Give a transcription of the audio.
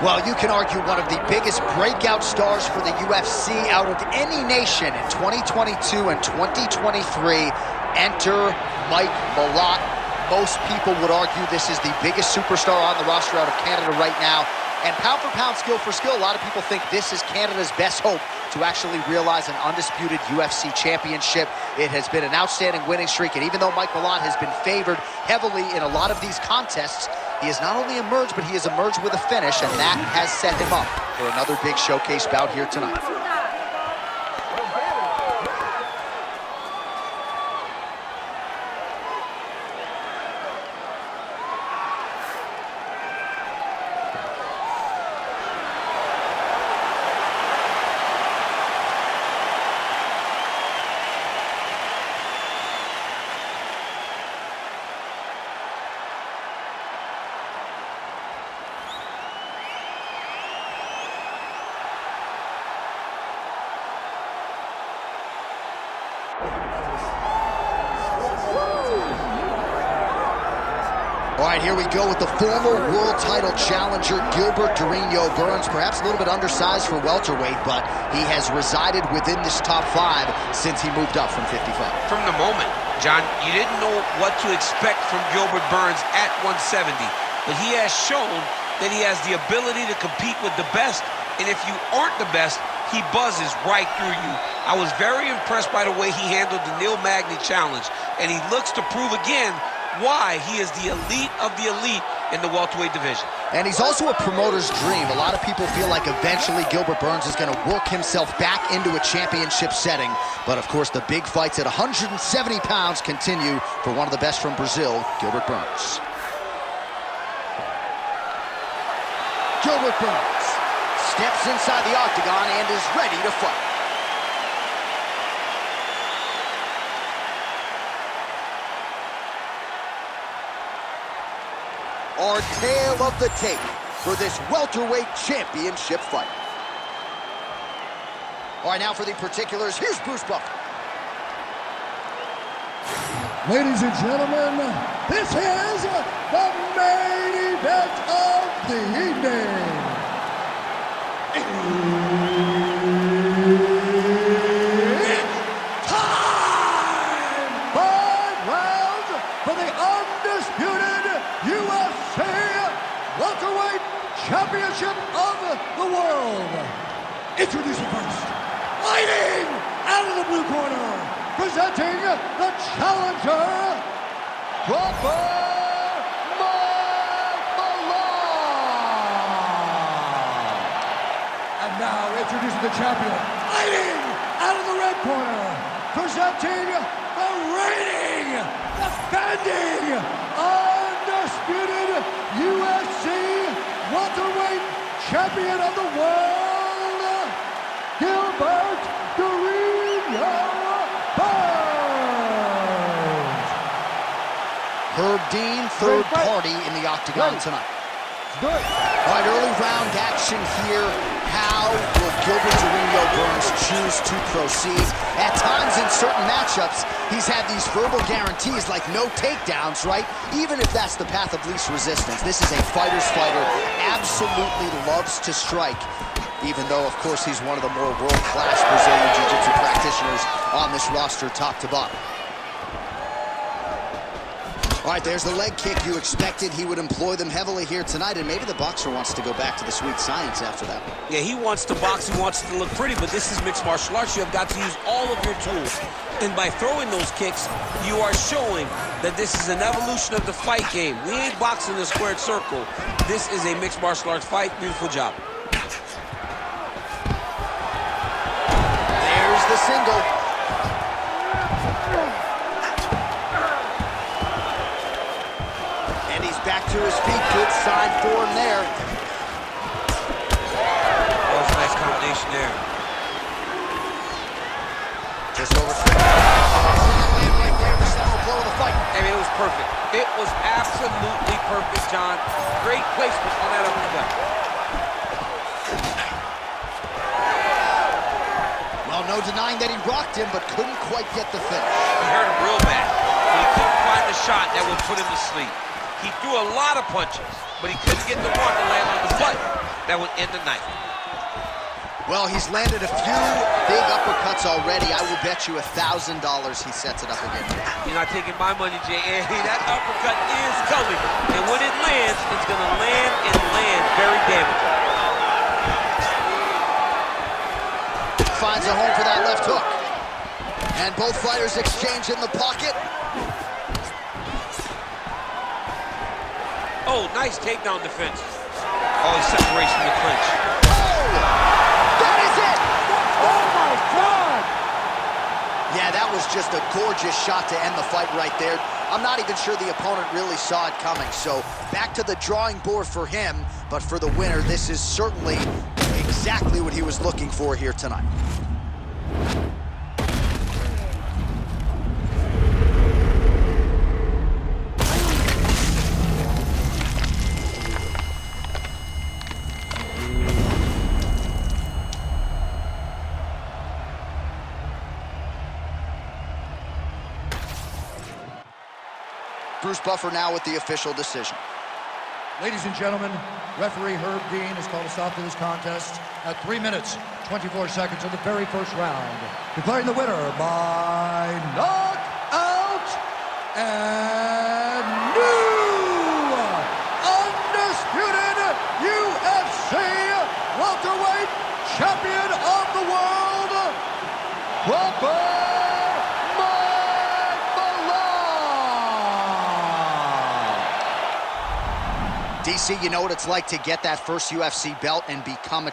Well, you can argue one of the biggest breakout stars for the UFC out of any nation in 2022 and 2023. Enter Mike Malott. Most people would argue this is the biggest superstar on the roster out of Canada right now. And pound for pound, skill for skill, a lot of people think this is Canada's best hope to actually realize an undisputed UFC championship. It has been an outstanding winning streak, and even though Mike Malott has been favored heavily in a lot of these contests, he has not only emerged, but he has emerged with a finish, and that has set him up for another big showcase bout here tonight. All right, here we go with the former world title challenger, Gilbert Burns. Perhaps a little bit undersized for welterweight, but he has resided within this top 5 since he moved up from 55. From the moment, John, you didn't know what to expect from Gilbert Burns at 170, but he has shown that he has the ability to compete with the best, and if you aren't the best, he buzzes right through you. I was very impressed by the way he handled the Neil Magny challenge, and he looks to prove again why he is the elite of the elite in the welterweight division. And he's also a promoter's dream. A lot of people feel like eventually Gilbert Burns is going to work himself back into a championship setting. But of course, the big fights at 170 pounds continue for one of the best from Brazil, Gilbert Burns. Gilbert Burns steps inside the octagon and is ready to fight. Our tale of the tape for this welterweight championship fight. All right, now for the particulars, here's Bruce Buffer. Ladies and gentlemen, this is the main event of the evening. It's time! 5 rounds for the undisputed UFC welterweight championship of the world. Introducing first, fighting out of the blue corner, presenting the challenger, and now introducing the champion, fighting out of the red corner, presenting the reigning, defending, undisputed UFC welterweight champion of the world, Gilbert Burns. Herb Dean, third party in the octagon tonight. Good. All right, early round action here. How will Gilbert Burns choose to proceed? At times in certain matchups, he's had these verbal guarantees like no takedowns, right? Even if that's the path of least resistance. This is a fighter's fighter, absolutely loves to strike, even though, of course, he's one of the more world-class Brazilian Jiu-Jitsu practitioners on this roster, top to bottom. All right, there's the leg kick. You expected he would employ them heavily here tonight, and maybe the boxer wants to go back to the sweet science after that. Yeah, he wants to box, he wants to look pretty, but this is mixed martial arts. You have got to use all of your tools. And by throwing those kicks, you are showing that this is an evolution of the fight game. We ain't boxing in a squared circle. This is a mixed martial arts fight. Beautiful job. There's the single. And he's back to his feet. Good sign for him there. That was a nice combination there. Just over right there, the central blow of the fight. I mean, it was perfect. It was absolutely perfect, John. Great placement on that uppercut. Well, no denying that he rocked him, but couldn't quite get the finish. He hurt him real bad, but he couldn't find the shot that would put him to sleep. He threw a lot of punches, but he couldn't get the one to land on the butt. that would end the night. Well, he's landed a few big uppercuts already. I will bet you $1,000 he sets it up again. You're not taking my money, Jay. That uppercut is coming. And when it lands, it's going to land and land very damaging. Finds a home for that left hook. And both fighters exchange in the pocket. Oh, nice takedown defense. Oh, he separates from the clinch. Oh! That is it! Oh, my God! Yeah, that was just a gorgeous shot to end the fight right there. I'm not even sure the opponent really saw it coming. So back to the drawing board for him. But for the winner, this is certainly exactly what he was looking for here tonight. Bruce Buffer now with the official decision. Ladies and gentlemen, referee Herb Dean has called a stop to this contest at 3 minutes, 24 seconds of the very first round, declaring the winner by knockout and new undisputed UFC welterweight champion of the world, Gilbert DC, you know what it's like to get that first UFC belt and become a